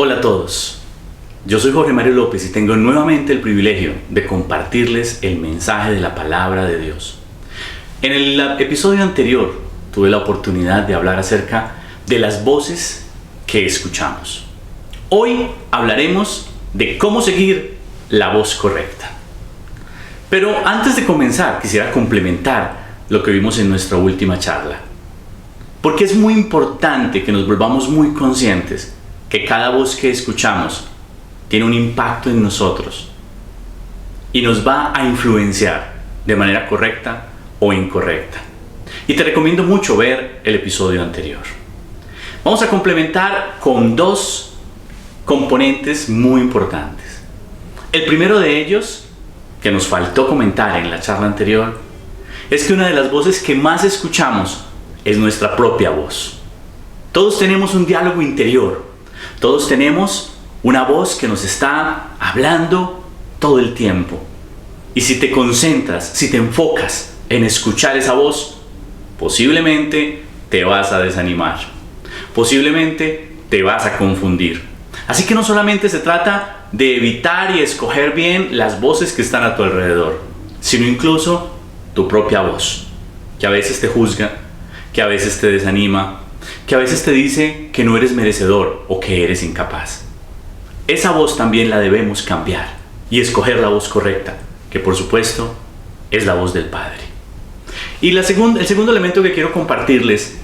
Hola a todos, yo soy Jorge Mario López y tengo nuevamente el privilegio de compartirles el mensaje de la palabra de Dios. En el episodio anterior tuve la oportunidad de hablar acerca de las voces que escuchamos. Hoy hablaremos de cómo seguir la voz correcta. Pero antes de comenzar quisiera complementar lo que vimos en nuestra última charla, porque es muy importante que nos volvamos muy conscientes que cada voz que escuchamos tiene un impacto en nosotros y nos va a influenciar de manera correcta o incorrecta. Y te recomiendo mucho ver el episodio anterior. Vamos a complementar con dos componentes muy importantes. El primero de ellos, que nos faltó comentar en la charla anterior, es que una de las voces que más escuchamos es nuestra propia voz. Todos tenemos un diálogo interior. Todos tenemos una voz que nos está hablando todo el tiempo. Y si te concentras, si te enfocas en escuchar esa voz, posiblemente te vas a desanimar. Posiblemente te vas a confundir. Así que no solamente se trata de evitar y escoger bien las voces que están a tu alrededor, sino incluso tu propia voz, que a veces te juzga, que a veces te desanima, que a veces te dice que no eres merecedor o que eres incapaz. Esa voz también la debemos cambiar y escoger la voz correcta, que por supuesto es la voz del Padre. Y el segundo elemento que quiero compartirles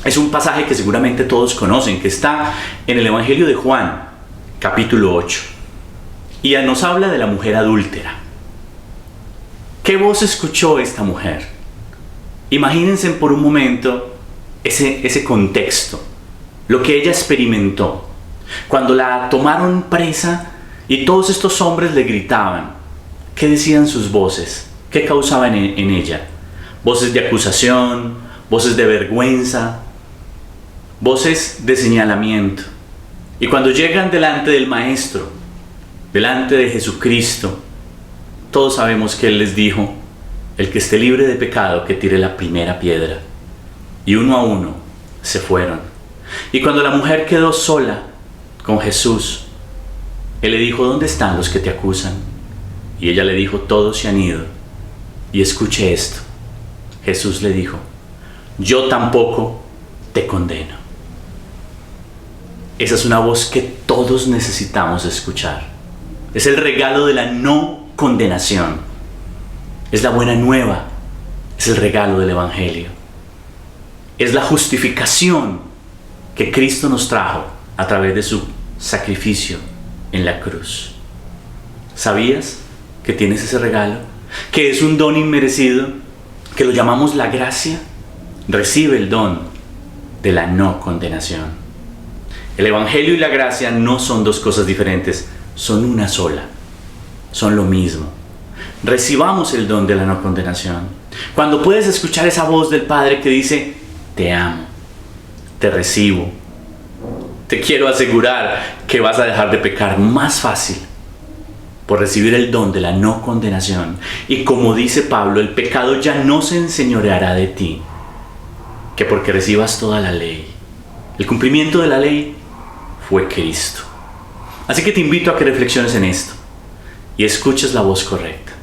es un pasaje que seguramente todos conocen, que está en el Evangelio de Juan, capítulo 8. Y nos habla de la mujer adúltera. ¿Qué voz escuchó esta mujer? Imagínense por un momento ese contexto, lo que ella experimentó cuando la tomaron presa y todos estos hombres le gritaban. ¿Qué decían sus voces? ¿Qué causaban en ella? Voces de acusación, voces de vergüenza, voces de señalamiento. Y cuando llegan delante del Maestro, delante de Jesucristo, todos sabemos que Él les dijo: el que esté libre de pecado, que tire la primera piedra. Y uno a uno se fueron. Y cuando la mujer quedó sola con Jesús, Él le dijo: ¿dónde están los que te acusan? Y ella le dijo: todos se han ido. Y escuche esto. Jesús le dijo: yo tampoco te condeno. Esa es una voz que todos necesitamos escuchar. Es el regalo de la no condenación. Es la buena nueva. Es el regalo del Evangelio. Es la justificación que Cristo nos trajo a través de su sacrificio en la cruz. ¿Sabías que tienes ese regalo? Que es un don inmerecido, que lo llamamos la gracia. Recibe el don de la no condenación. El Evangelio y la gracia no son dos cosas diferentes, son una sola. Son lo mismo. Recibamos el don de la no condenación. Cuando puedes escuchar esa voz del Padre que dice: te amo, te recibo, te quiero asegurar que vas a dejar de pecar más fácil por recibir el don de la no condenación. Y como dice Pablo, el pecado ya no se enseñoreará de ti, que porque recibas toda la ley. El cumplimiento de la ley fue Cristo. Así que te invito a que reflexiones en esto y escuches la voz correcta.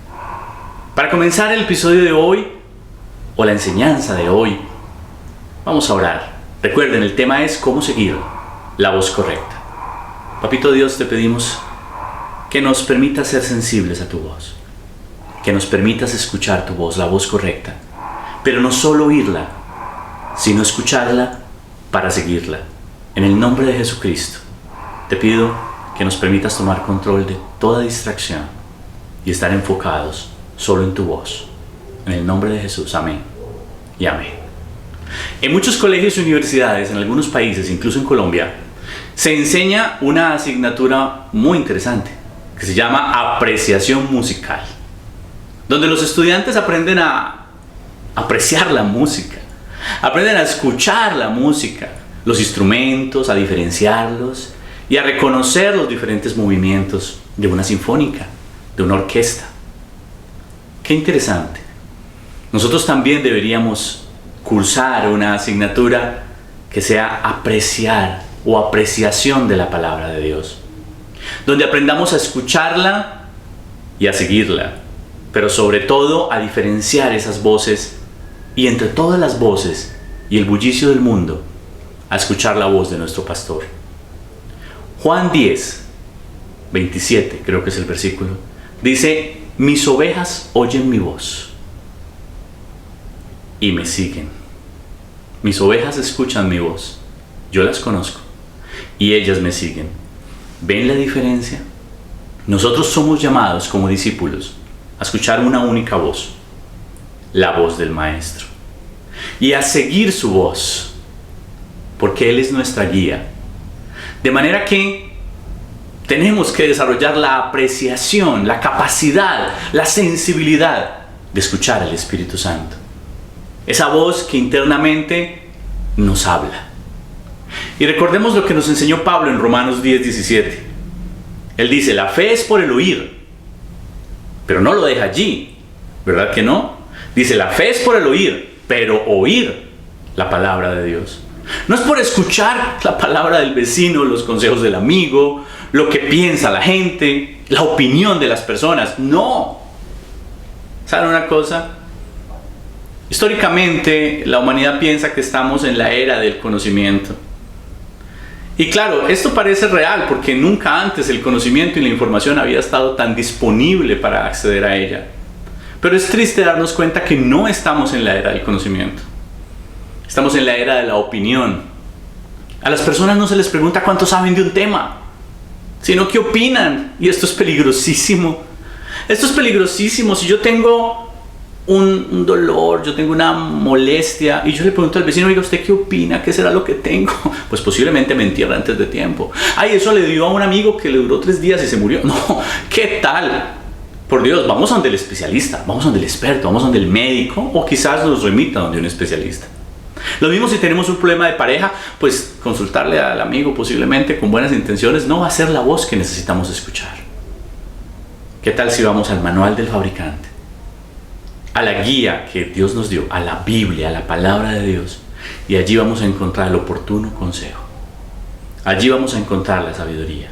Para comenzar el episodio de hoy, o la enseñanza de hoy, vamos a orar. Recuerden, el tema es cómo seguir la voz correcta. Papito Dios, te pedimos que nos permitas ser sensibles a tu voz, que nos permitas escuchar tu voz, la voz correcta, pero no solo oírla, sino escucharla para seguirla. En el nombre de Jesucristo, te pido que nos permitas tomar control de toda distracción y estar enfocados solo en tu voz. En el nombre de Jesús, amén y amén. En muchos colegios y universidades, en algunos países, incluso en Colombia, se enseña una asignatura muy interesante que se llama apreciación musical, donde los estudiantes aprenden a apreciar la música, aprenden a escuchar la música, los instrumentos, a diferenciarlos y a reconocer los diferentes movimientos de una sinfónica, de una orquesta. Qué interesante. Nosotros también deberíamos cursar una asignatura que sea apreciar o apreciación de la palabra de Dios, donde aprendamos a escucharla y a seguirla, pero sobre todo a diferenciar esas voces y entre todas las voces y el bullicio del mundo, a escuchar la voz de nuestro pastor. Juan 10, 27, creo que es el versículo, dice: mis ovejas oyen mi voz y me siguen. Mis ovejas escuchan mi voz, yo las conozco y ellas me siguen. ¿Ven la diferencia? Nosotros somos llamados como discípulos a escuchar una única voz, la voz del Maestro, y a seguir su voz, porque Él es nuestra guía. De manera que tenemos que desarrollar la apreciación, la capacidad, la sensibilidad de escuchar al Espíritu Santo. Esa voz que internamente nos habla. Y recordemos lo que nos enseñó Pablo en Romanos 10, 17. Él dice: la fe es por el oír. Pero no lo deja allí, ¿verdad que no? Dice: la fe es por el oír, pero oír la palabra de Dios. No es por escuchar la palabra del vecino, los consejos del amigo, lo que piensa la gente, la opinión de las personas. No. ¿Saben una cosa? Históricamente, la humanidad piensa que estamos en la era del conocimiento. Y claro, esto parece real porque nunca antes el conocimiento y la información había estado tan disponible para acceder a ella. Pero es triste darnos cuenta que no estamos en la era del conocimiento. Estamos en la era de la opinión. A las personas no se les pregunta cuánto saben de un tema, sino qué opinan. Y esto es peligrosísimo. Esto es peligrosísimo. Si yo tengo un dolor, yo tengo una molestia y yo le pregunto al vecino: oiga, ¿usted qué opina? ¿Qué será lo que tengo? Pues posiblemente me entierra antes de tiempo. Ay, eso le dio a un amigo que le duró 3 días y se murió. No, ¿qué tal? Por Dios, vamos a donde el especialista, vamos a donde el experto, vamos a donde el médico, o quizás nos remita a donde un especialista. Lo mismo si tenemos un problema de pareja, pues consultarle al amigo posiblemente con buenas intenciones no va a ser la voz que necesitamos escuchar. ¿Qué tal si vamos al manual del fabricante, a la guía que Dios nos dio, a la Biblia, a la palabra de Dios, y allí vamos a encontrar el oportuno consejo? Allí vamos a encontrar la sabiduría.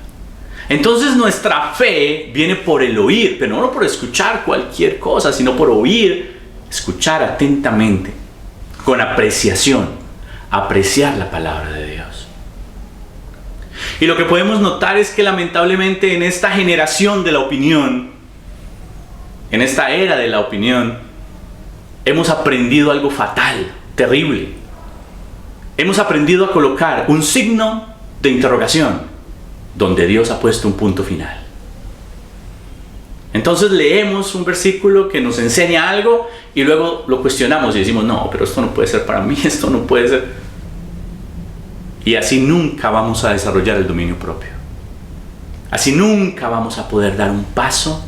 Entonces nuestra fe viene por el oír, pero no por escuchar cualquier cosa, sino por oír, escuchar atentamente, con apreciación, apreciar la palabra de Dios. Y lo que podemos notar es que lamentablemente en esta generación de la opinión, en esta era de la opinión, hemos aprendido algo fatal, terrible. Hemos aprendido a colocar un signo de interrogación donde Dios ha puesto un punto final. Entonces leemos un versículo que nos enseña algo y luego lo cuestionamos y decimos: no, pero esto no puede ser para mí, esto no puede ser. Y así nunca vamos a desarrollar el dominio propio. Así nunca vamos a poder dar un paso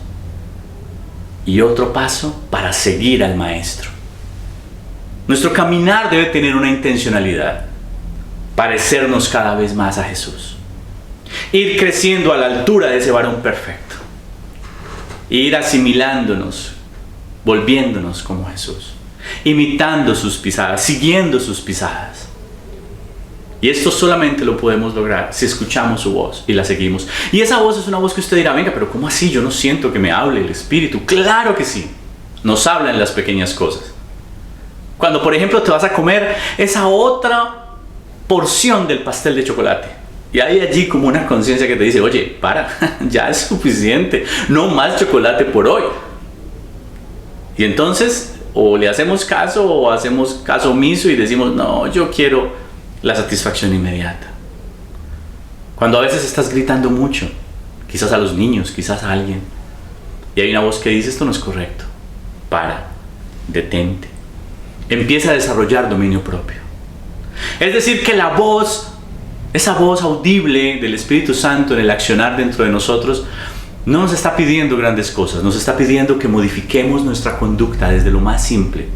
y otro paso para seguir al Maestro. Nuestro caminar debe tener una intencionalidad: parecernos cada vez más a Jesús, ir creciendo a la altura de ese varón perfecto, ir asimilándonos, volviéndonos como Jesús, imitando sus pisadas, siguiendo sus pisadas. Y esto solamente lo podemos lograr si escuchamos su voz y la seguimos. Y esa voz es una voz que usted dirá: venga, pero ¿cómo así? Yo no siento que me hable el Espíritu. Claro que sí, nos habla en las pequeñas cosas. Cuando, por ejemplo, te vas a comer esa otra porción del pastel de chocolate, y hay allí como una conciencia que te dice: oye, para, ya es suficiente, no más chocolate por hoy. Y entonces, o le hacemos caso o hacemos caso omiso y decimos: no, yo quiero la satisfacción inmediata. Cuando a veces estás gritando mucho, quizás a los niños, quizás a alguien, y hay una voz que dice: esto no es correcto, para, detente. Empieza a desarrollar dominio propio. Es decir, que la voz, esa voz audible del Espíritu Santo en el accionar dentro de nosotros, no nos está pidiendo grandes cosas, nos está pidiendo que modifiquemos nuestra conducta desde lo más simple,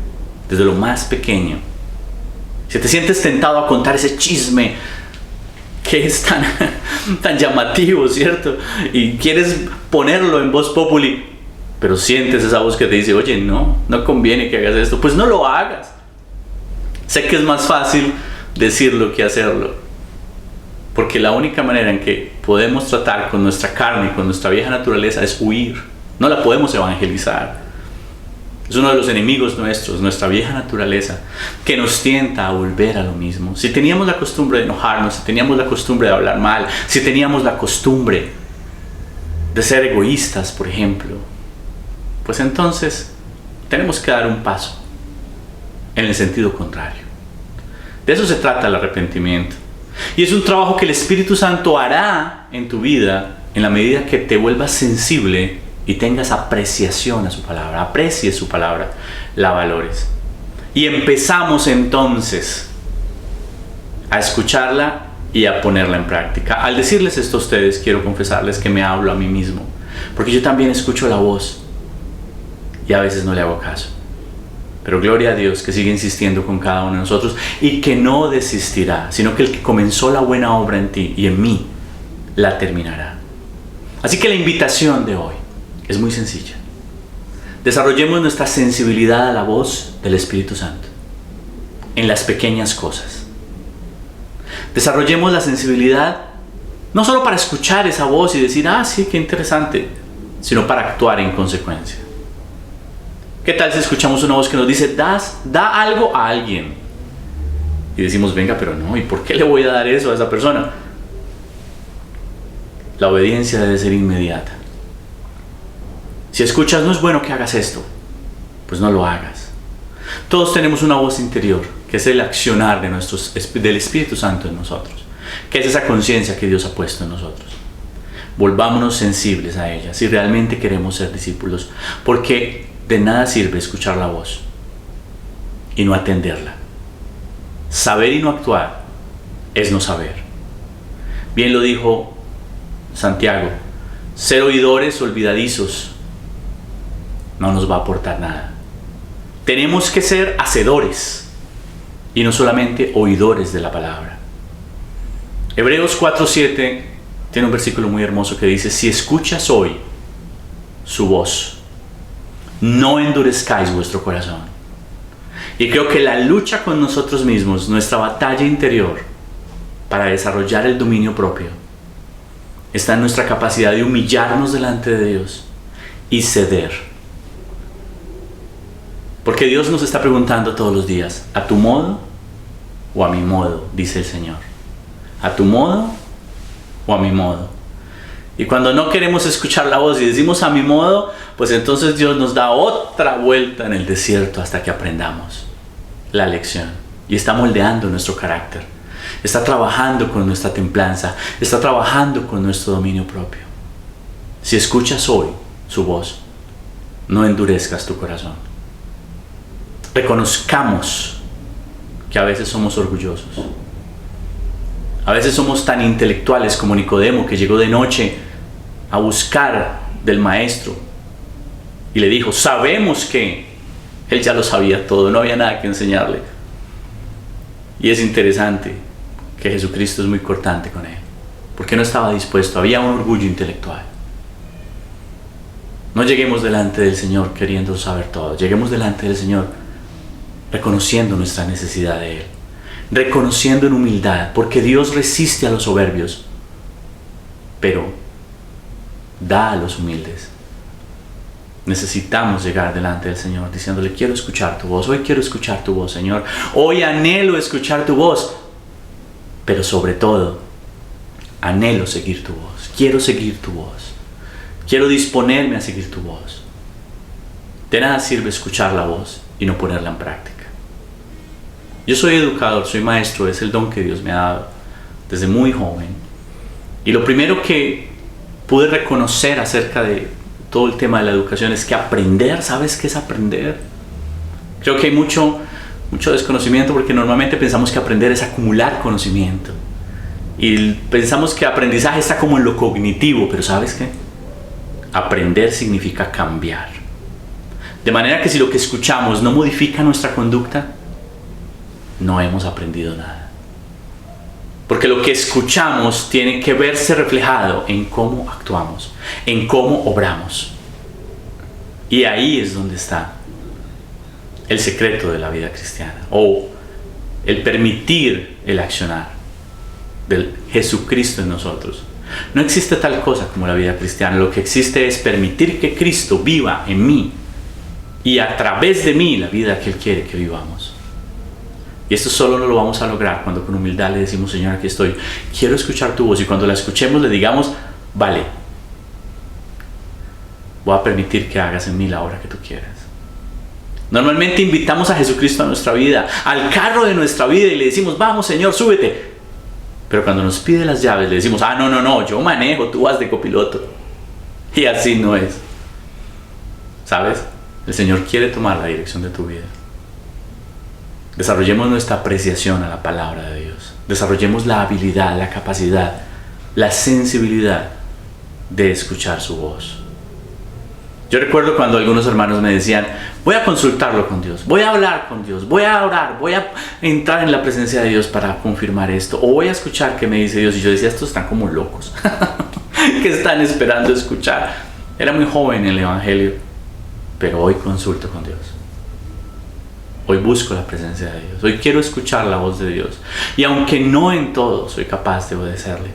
desde lo más pequeño. Si te sientes tentado a contar ese chisme que es tan llamativo, ¿cierto? Y quieres ponerlo en voz populi, pero sientes esa voz que te dice: oye, no conviene que hagas esto, pues no lo hagas. Sé que es más fácil decirlo que hacerlo, Porque la única manera en que podemos tratar con nuestra carne y con nuestra vieja naturaleza es huir. No la podemos evangelizar. Es uno de los enemigos nuestros, nuestra vieja naturaleza, que nos tienta a volver a lo mismo. Si teníamos la costumbre de enojarnos, si teníamos la costumbre de hablar mal, si teníamos la costumbre de ser egoístas, por ejemplo, pues entonces tenemos que dar un paso en el sentido contrario. De eso se trata el arrepentimiento. Y es un trabajo que el Espíritu Santo hará en tu vida en la medida que te vuelvas sensible y tengas apreciación a su palabra, aprecies su palabra, la valores. Y empezamos entonces a escucharla y a ponerla en práctica. Al decirles esto a ustedes, quiero confesarles que me hablo a mí mismo, porque yo también escucho la voz y a veces no le hago caso. Pero gloria a Dios que sigue insistiendo con cada uno de nosotros y que no desistirá, sino que el que comenzó la buena obra en ti y en mí, la terminará. Así que la invitación de hoy es muy sencilla. Desarrollemos nuestra sensibilidad a la voz del Espíritu Santo en las pequeñas cosas. Desarrollemos la sensibilidad no solo para escuchar esa voz y decir, ah, sí, qué interesante, sino para actuar en consecuencia. ¿Qué tal si escuchamos una voz que nos dice, da algo a alguien? Y decimos, venga, pero no, ¿y por qué le voy a dar eso a esa persona? La obediencia debe ser inmediata. Si escuchas, no es bueno que hagas esto, pues no lo hagas. Todos tenemos una voz interior, que es el accionar del Espíritu Santo en nosotros, que es esa conciencia que Dios ha puesto en nosotros. Volvámonos sensibles a ella si realmente queremos ser discípulos, porque de nada sirve escuchar la voz y no atenderla. Saber y no actuar es no saber. Bien lo dijo Santiago, ser oidores olvidadizos no nos va a aportar nada. Tenemos que ser hacedores y no solamente oidores de la palabra. Hebreos 4:7 tiene un versículo muy hermoso que dice, si escuchas hoy su voz, no endurezcáis vuestro corazón. Y creo que la lucha con nosotros mismos, nuestra batalla interior para desarrollar el dominio propio, está en nuestra capacidad de humillarnos delante de Dios y ceder. Porque Dios nos está preguntando todos los días, ¿a tu modo o a mi modo? Dice el Señor. ¿A tu modo o a mi modo? Y cuando no queremos escuchar la voz y decimos a mi modo, pues entonces Dios nos da otra vuelta en el desierto hasta que aprendamos la lección. Y está moldeando nuestro carácter. Está trabajando con nuestra templanza. Está trabajando con nuestro dominio propio. Si escuchas hoy su voz, no endurezcas tu corazón. Reconozcamos que a veces somos orgullosos. A veces somos tan intelectuales como Nicodemo, que llegó de noche a buscar del maestro y le dijo, sabemos que él ya lo sabía todo, no había nada que enseñarle. Y es interesante que Jesucristo es muy cortante con él, porque no estaba dispuesto, había un orgullo intelectual. No lleguemos delante del Señor queriendo saber todo, lleguemos delante del Señor reconociendo nuestra necesidad de Él, reconociendo en humildad, porque Dios resiste a los soberbios, pero da a los humildes. Necesitamos llegar delante del Señor diciéndole, quiero escuchar tu voz, hoy quiero escuchar tu voz, Señor, hoy anhelo escuchar tu voz, pero sobre todo, anhelo seguir tu voz, quiero seguir tu voz, quiero disponerme a seguir tu voz. De nada sirve escuchar la voz y no ponerla en práctica. Yo soy educador, soy maestro, es el don que Dios me ha dado desde muy joven. Y lo primero que pude reconocer acerca de todo el tema de la educación es que aprender, ¿sabes qué es aprender? Creo que hay mucho desconocimiento porque normalmente pensamos que aprender es acumular conocimiento. Y pensamos que aprendizaje está como en lo cognitivo, pero ¿sabes qué? Aprender significa cambiar. De manera que si lo que escuchamos no modifica nuestra conducta, no hemos aprendido nada. Porque lo que escuchamos tiene que verse reflejado en cómo actuamos, en cómo obramos. Y ahí es donde está el secreto de la vida cristiana, o el permitir el accionar. del Jesucristo en nosotros. No existe tal cosa como la vida cristiana. Lo que existe es permitir que Cristo viva en mí y a través de mí la vida que Él quiere que vivamos. Y esto solo no lo vamos a lograr cuando con humildad le decimos: Señor, aquí estoy, quiero escuchar tu voz. Y cuando la escuchemos le digamos: vale, voy a permitir que hagas en mí la obra que tú quieras. Normalmente invitamos a Jesucristo a nuestra vida, al carro de nuestra vida, y le decimos: vamos, Señor, súbete. Pero cuando nos pide las llaves le decimos: no, yo manejo, tú vas de copiloto. Y así no es. ¿Sabes? El Señor quiere tomar la dirección de tu vida. Desarrollemos nuestra apreciación a la palabra de Dios. Desarrollemos la habilidad, la capacidad, la sensibilidad de escuchar su voz. Yo recuerdo cuando algunos hermanos me decían: voy a consultarlo con Dios, voy a hablar con Dios, voy a orar, voy a entrar en la presencia de Dios para confirmar esto, o voy a escuchar qué me dice Dios. Y yo decía: estos están como locos. ¿Qué están esperando escuchar? Era muy joven en el Evangelio, pero hoy consulto con Dios. Hoy busco la presencia de Dios. Hoy quiero escuchar la voz de Dios. Y aunque no en todo soy capaz de obedecerle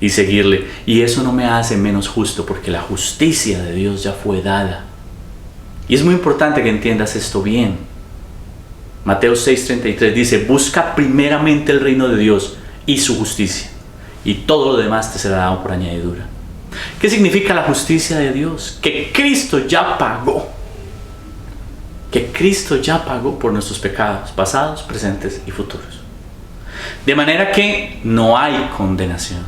y seguirle, y eso no me hace menos justo, porque la justicia de Dios ya fue dada. Y es muy importante que entiendas esto bien. Mateo 6:33 dice: busca primeramente el reino de Dios y su justicia, y todo lo demás te será dado por añadidura. ¿Qué significa la justicia de Dios? Que Cristo ya pagó. Que Cristo ya pagó por nuestros pecados pasados, presentes y futuros. De manera que no hay condenación.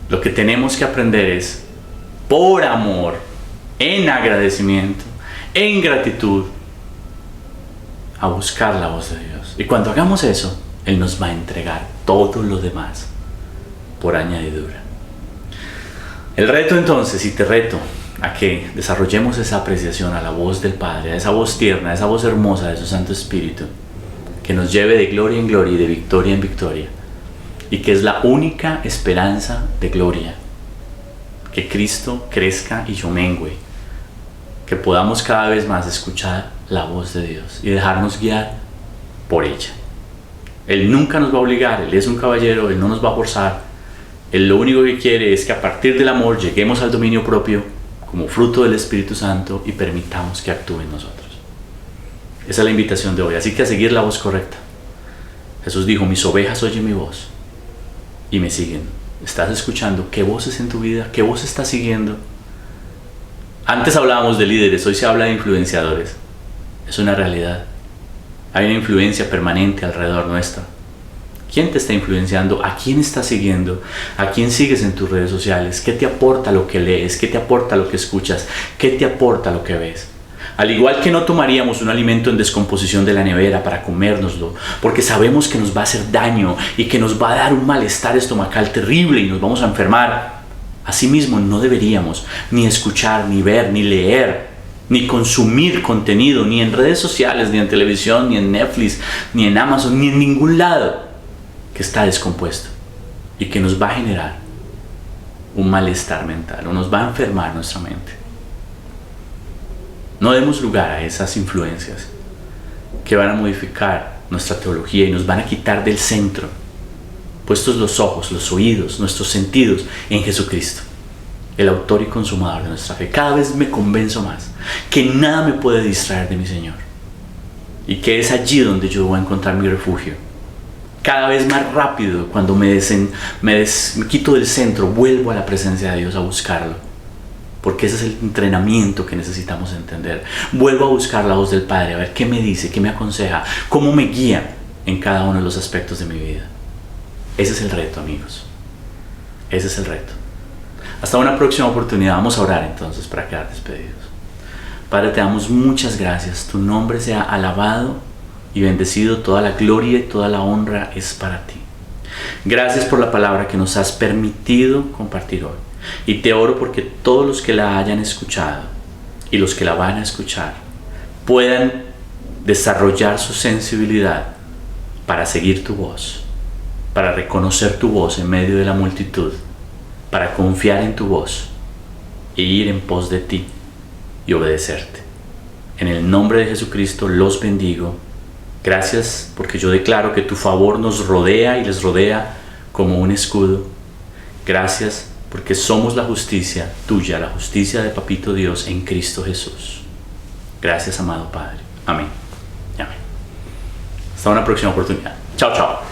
Lo que tenemos que aprender es, por amor, en agradecimiento, en gratitud, a buscar la voz de Dios. Y cuando hagamos eso, Él nos va a entregar todo lo demás por añadidura. El reto entonces, y te reto a que desarrollemos esa apreciación a la voz del Padre, a esa voz tierna, a esa voz hermosa de su Santo Espíritu, que nos lleve de gloria en gloria y de victoria en victoria, y que es la única esperanza de gloria. Que Cristo crezca y yo mengüe, que podamos cada vez más escuchar la voz de Dios y dejarnos guiar por ella. Él nunca nos va a obligar, Él es un caballero, Él no nos va a forzar. Él lo único que quiere es que a partir del amor lleguemos al dominio propio como fruto del Espíritu Santo y permitamos que actúe en nosotros. Esa es la invitación de hoy. Así que a seguir la voz correcta. Jesús dijo: mis ovejas oyen mi voz y me siguen. ¿Estás escuchando qué voces en tu vida? ¿Qué voz estás siguiendo? Antes hablábamos de líderes, hoy se habla de influenciadores. Es una realidad. Hay una influencia permanente alrededor nuestra. ¿Quién te está influenciando? ¿A quién estás siguiendo? ¿A quién sigues en tus redes sociales? ¿Qué te aporta lo que lees? ¿Qué te aporta lo que escuchas? ¿Qué te aporta lo que ves? Al igual que no tomaríamos un alimento en descomposición de la nevera para comérnoslo, porque sabemos que nos va a hacer daño y que nos va a dar un malestar estomacal terrible y nos vamos a enfermar. Asimismo, no deberíamos ni escuchar, ni ver, ni leer, ni consumir contenido, ni en redes sociales, ni en televisión, ni en Netflix, ni en Amazon, ni en ningún lado que está descompuesto y que nos va a generar un malestar mental o nos va a enfermar nuestra mente. No demos lugar a esas influencias que van a modificar nuestra teología y nos van a quitar del centro, puestos los ojos, los oídos, nuestros sentidos en Jesucristo, el autor y consumador de nuestra fe. Cada vez me convenzo más que nada me puede distraer de mi Señor y que es allí donde yo voy a encontrar mi refugio. Cada vez más rápido, cuando me quito del centro, vuelvo a la presencia de Dios a buscarlo, porque ese es el entrenamiento que necesitamos entender. Vuelvo a buscar la voz del Padre, a ver qué me dice, qué me aconseja, cómo me guía en cada uno de los aspectos de mi vida. Ese es el reto, amigos. Ese es el reto. Hasta una próxima oportunidad. Vamos a orar entonces para quedar despedidos. Padre, te damos muchas gracias. Tu nombre sea alabado y bendecido. Toda la gloria y toda la honra es para ti. Gracias por la palabra que nos has permitido compartir hoy. Y te oro porque todos los que la hayan escuchado y los que la van a escuchar puedan desarrollar su sensibilidad para seguir tu voz, para reconocer tu voz en medio de la multitud, para confiar en tu voz e ir en pos de ti y obedecerte. En el nombre de Jesucristo los bendigo. Gracias porque yo declaro que tu favor nos rodea y les rodea como un escudo. Gracias porque somos la justicia tuya, la justicia de Papito Dios en Cristo Jesús. Gracias, amado Padre. Amén. Amén. Hasta una próxima oportunidad. Chao, chao.